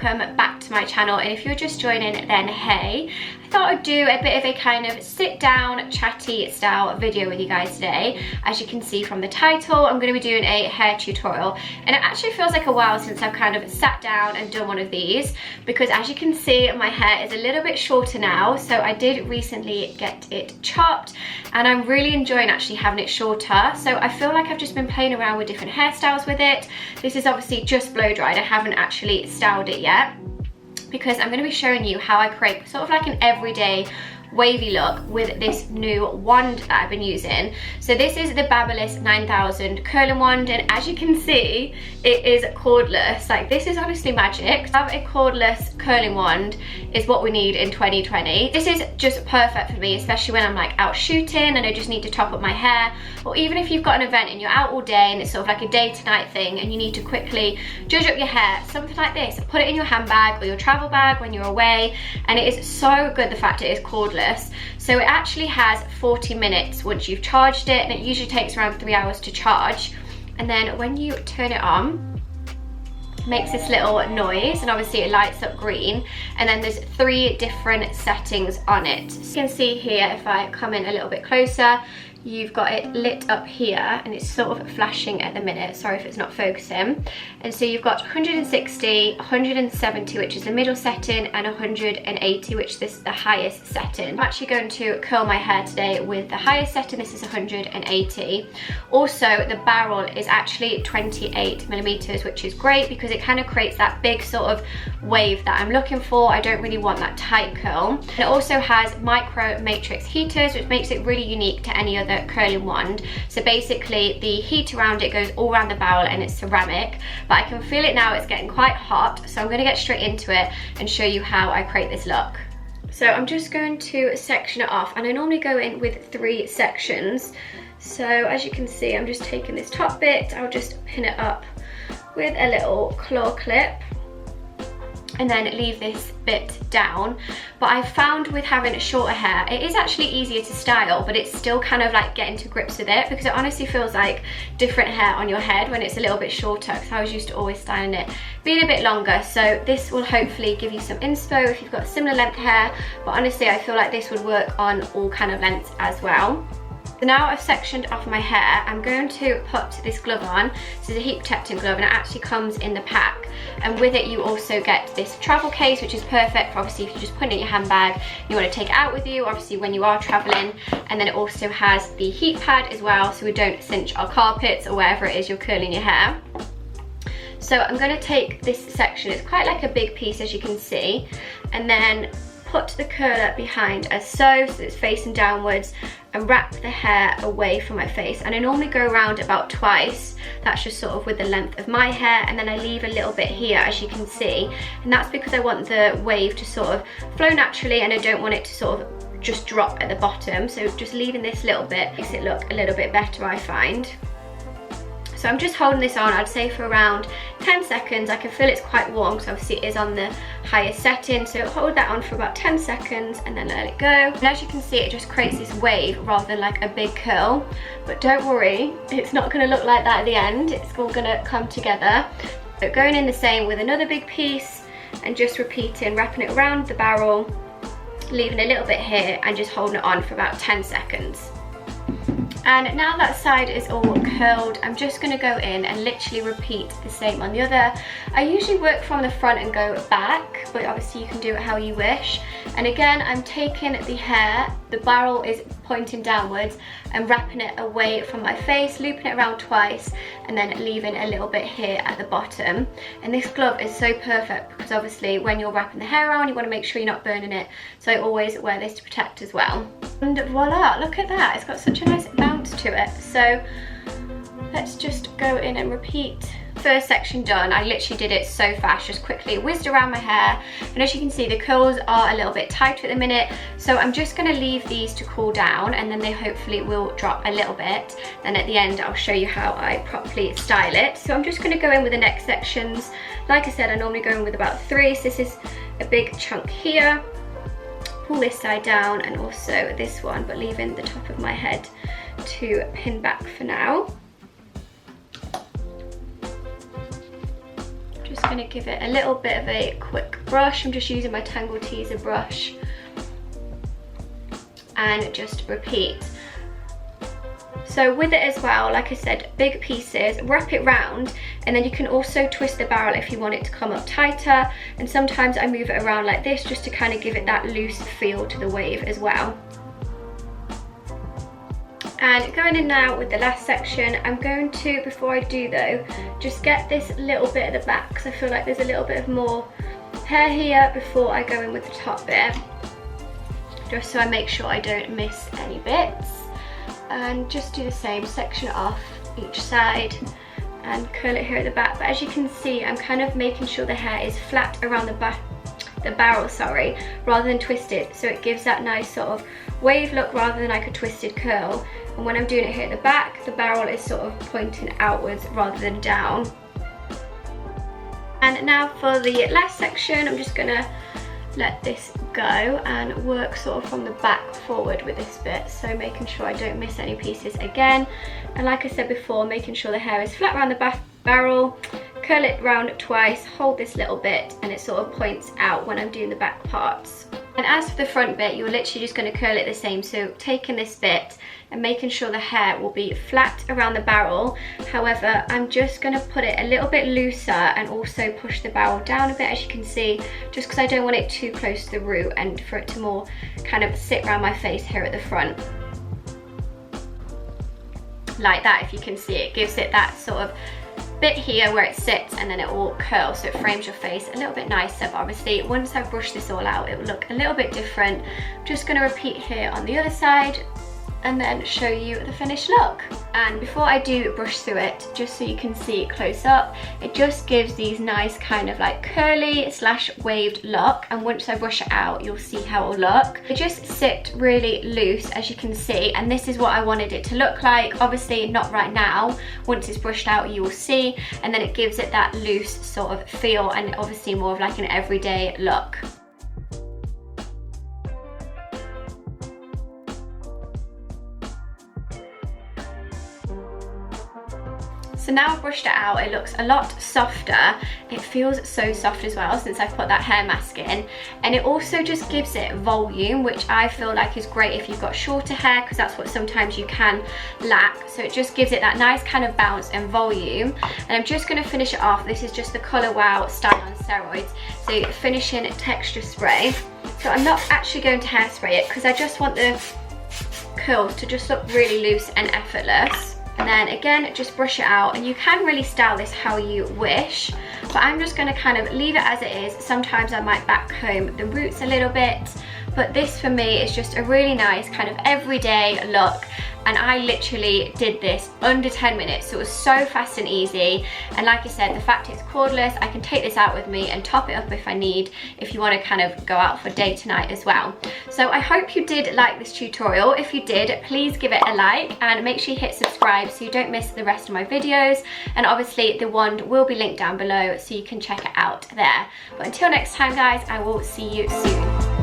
welcome back to my channel, and if you're just joining, then hey. I thought I'd do a bit of a kind of sit down chatty style video with you guys today. As you can see from the title, I'm going to be doing a hair tutorial, and it actually feels like a while since I've kind of sat down and done one of these, because as you can see my hair is a little bit shorter now. So I did recently get it chopped and I'm really enjoying actually having it shorter. So I feel like I've just been playing around with different hairstyles with it. This is obviously just blow dried, I haven't actually styled it yet, because I'm going to be showing you how I create sort of like an everyday wavy look with this new wand that I've been using. So this is the Babyliss 9000 curling wand, and as you can see it is cordless. Like, this is honestly magic. To have a cordless curling wand is what we need in 2020. This is just perfect for me, especially when I'm like out shooting and I just need to top up my hair, or even if you've got an event and you're out all day and it's sort of like a day to night thing and you need to quickly judge up your hair. Something like this, put it in your handbag or your travel bag when you're away, and it is so good the fact it is cordless. So it actually has 40 minutes once you've charged it, and it usually takes around 3 hours to charge. And then when you turn it on, it makes this little noise, and obviously it lights up green, and then there's 3 different settings on it. So you can see here, if I come in a little bit closer, you've got it lit up here and it's sort of flashing at the minute, sorry if it's not focusing. And so you've got 160, 170 which is the middle setting, and 180 which is the highest setting. I'm actually going to curl my hair today with the highest setting. This is 180. Also the barrel is actually 28 millimeters, which is great because it kind of creates that big sort of wave that I'm looking for. I don't really want that tight curl. And it also has micro matrix heaters, which makes it really unique to any other curling wand. So basically the heat around it goes all around the barrel and it's ceramic, but I can feel it now, it's getting quite hot, so I'm going to get straight into it and show you how I create this look. So I'm just going to section it off, and I normally go in with 3 sections. So as you can see, I'm just taking this top bit, I'll just pin it up with a little claw clip and then leave this bit down. But I found with having shorter hair, it is actually easier to style, but it's still kind of like getting to grips with it, because it honestly feels like different hair on your head when it's a little bit shorter, because I was used to always styling it being a bit longer. So this will hopefully give you some inspo if you've got similar length hair, but honestly I feel like this would work on all kind of lengths as well. So now I've sectioned off my hair, I'm going to put this glove on. This is a heat protecting glove and it actually comes in the pack. And with it you also get this travel case, which is perfect for obviously if you just put it in your handbag, you want to take it out with you, obviously when you are traveling. And then it also has the heat pad as well, so we don't cinch our carpets or wherever it is you're curling your hair. So I'm going to take this section, it's quite like a big piece as you can see, and then put the curler behind as so it's facing downwards, and wrap the hair away from my face. And I normally go around about twice, that's just sort of with the length of my hair, and then I leave a little bit here as you can see, and that's because I want the wave to sort of flow naturally and I don't want it to sort of just drop at the bottom. So just leaving this little bit makes it look a little bit better, I find. So I'm just holding this on, I'd say for around 10 seconds. I can feel it's quite warm because obviously it is on the highest setting. So hold that on for about 10 seconds and then let it go. And as you can see, it just creates this wave rather than like a big curl. But don't worry, it's not going to look like that at the end. It's all going to come together. But going in the same with another big piece and just repeating, wrapping it around the barrel, leaving a little bit here and just holding it on for about 10 seconds. And now that side is all curled, I'm just going to go in and literally repeat the same on the other. I usually work from the front and go back, but obviously you can do it how you wish. And again, I'm taking the hair, the barrel is pointing downwards, and wrapping it away from my face, looping it around twice, and then leaving a little bit here at the bottom. And this glove is so perfect because obviously when you're wrapping the hair around, you want to make sure you're not burning it. So I always wear this to protect as well. And voila, look at that, it's got such a nice bounce to it. So let's just go in and repeat. First section done. I literally did it so fast, just quickly whizzed around my hair, and as you can see the curls are a little bit tighter at the minute, so I'm just going to leave these to cool down and then they hopefully will drop a little bit. Then at the end I'll show you how I properly style it. So I'm just going to go in with the next sections. Like I said, I normally go in with about 3, so this is a big chunk here. Pull this side down and also this one, but leaving the top of my head to pin back for now. going to give it a little bit of a quick brush. I'm just using my Tangle Teezer brush and just repeat. So with it as well, like I said, big pieces, wrap it round, and then you can also twist the barrel if you want it to come up tighter, and sometimes I move it around like this just to kind of give it that loose feel to the wave as well. And going in now with the last section, I'm going to, before I do though, just get this little bit at the back because I feel like there's a little bit of more hair here before I go in with the top bit, just so I make sure I don't miss any bits. And just do the same, section off each side and curl it here at the back. But as you can see, I'm kind of making sure the hair is flat around the barrel, sorry, rather than twisted, so it gives that nice sort of wave look rather than like a twisted curl. And when I'm doing it here at the back, the barrel is sort of pointing outwards rather than down. And now for the last section, I'm just gonna let this go and work sort of from the back forward with this bit, so making sure I don't miss any pieces again. And like I said before, making sure the hair is flat around the barrel, curl it round twice, hold this little bit, and it sort of points out when I'm doing the back parts. And as for the front bit, you're literally just going to curl it the same, so taking this bit and making sure the hair will be flat around the barrel. However, I'm just going to put it a little bit looser and also push the barrel down a bit, as you can see, just because I don't want it too close to the root and for it to more kind of sit around my face here at the front. Like that, if you can see, it gives it that sort of bit here where it sits, and then it will curl so it frames your face a little bit nicer. But obviously once I've brushed this all out, it will look a little bit different. I'm just going to repeat here on the other side and then show you the finished look. And before I do brush through it, just so you can see it close up, it just gives these nice kind of like curly slash waved look, and once I brush it out, you'll see how it will look. It just sit really loose, as you can see, and this is what I wanted it to look like. Obviously not right now, once it's brushed out you will see, and then it gives it that loose sort of feel and obviously more of like an everyday look. So now I've brushed it out, it looks a lot softer. It feels so soft as well since I've put that hair mask in. And it also just gives it volume, which I feel like is great if you've got shorter hair, because that's what sometimes you can lack. So it just gives it that nice kind of bounce and volume. And I'm just going to finish it off. This is just the Colour Wow Style on steroids. So finishing texture spray. So I'm not actually going to hairspray it because I just want the curls to just look really loose and effortless. And then again, just brush it out, and you can really style this how you wish, but I'm just going to kind of leave it as it is. Sometimes I might back comb the roots a little bit, but this for me is just a really nice kind of everyday look. And I literally did this under 10 minutes, so it was so fast and easy. And like I said, the fact it's cordless, I can take this out with me and top it up if I need, if you want to kind of go out for date tonight as well. So I hope you did like this tutorial. If you did, please give it a like and make sure you hit subscribe so you don't miss the rest of my videos. And obviously the wand will be linked down below so you can check it out there. But until next time guys, I will see you soon.